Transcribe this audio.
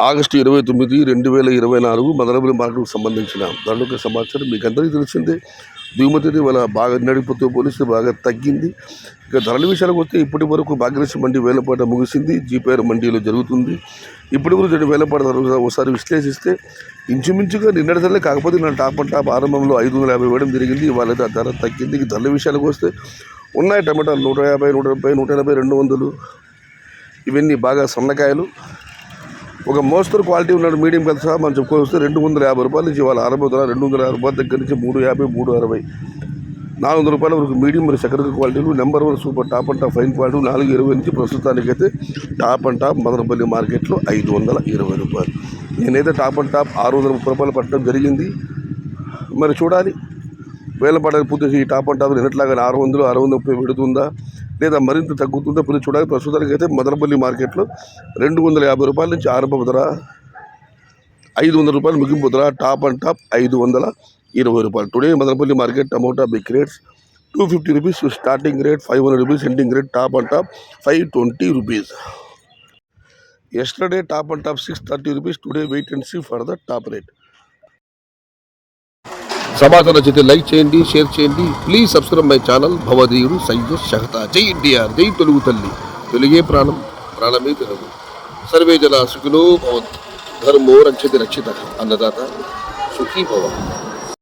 August 29, 2024 Madanapalle మార్కెట్కు సంబంధించిన ధరలకు సమాచారం మీకు అందరికీ తెలిసిందే. దిగుమతి వల్ల బాగా నడిపోతూ పోలిస్తే బాగా తగ్గింది. ఇక ధరల విషయాలకు వస్తే ఇప్పటి వరకు భాగ్యలక్ష్మి మండి వేలంపాట ముగిసింది. జీపీఆర్ మండీలో జరుగుతుంది. ఇప్పటి వరకు 2 వేలంపాట ఒకసారి విశ్లేషిస్తే ఇంచుమించుగా నిన్నటి ధరలే, కాకపోతే నా టాప్ అండ్ టాప్ ఆరంభంలో 550 వేయడం జరిగింది. వాళ్ళ ధర తగ్గింది. ఇక ధరల విషయాలకు వస్తే ఉన్నాయి టమాటాలు 150, 130, 180, 200 ఇవన్నీ బాగా సన్నకాయలు. ఒక మోస్తరు క్వాలిటీ ఉన్నాడు మీడియం కదా సహా మనం చెప్పుకోవస్తే 250 రూపాయల నుంచి వాళ్ళ ఆరంభ ధర 250 రూపాయల దగ్గర నుంచి 350, 360, 400 రూపాయల వరకు మీడియం మరియు చక్కెర క్వాలిటీలు. Number 1 super top and top fine quality 420 నుంచి ప్రస్తుతానికైతే టాప్ అండ్ టాప్ మదనపల్లి మార్కెట్లో 520 రూపాయలు. నేనైతే టాప్ అండ్ టాప్ 630 రూపాయలు పట్టడం జరిగింది. మరి చూడాలి వేలంపాట పూర్తి ఈ టాప్ అండ్ టాప్ నిన్నట్లాగా 600, 630 పెడుతుందా లేదా మరింత తగ్గుతుందో ఇప్పుడు చూడాలి. ప్రస్తుతానికి అయితే మదనపల్లి మార్కెట్లో 250 రూపాయల నుంచి ఆరంభ ధర, 500 రూపాయలు ముగింపు ధర, టాప్ అండ్ టాప్ 520 రూపాయలు. Today Madanapalle market tomato big rates 250 rupees starting rate, 500 rupees ending rate, top and top 520 rupees. Yesterday top and top 630 rupees. Today wait and see for the top rate. సమాచారం నచ్చితే like చేయండి, share చేయండి. Please subscribe my channel భవదీయుడు సయ్యద్ షహతా. జై ఎన్టీఆర్, జై తెలుగు తల్లి, తెలుగే ప్రాణం, ప్రాణమే తెలుగు. సర్వే జన సుఖినో భవంతు, ధర్మో రక్షతి రక్షిత, అన్నదాత సుఖీ భవ.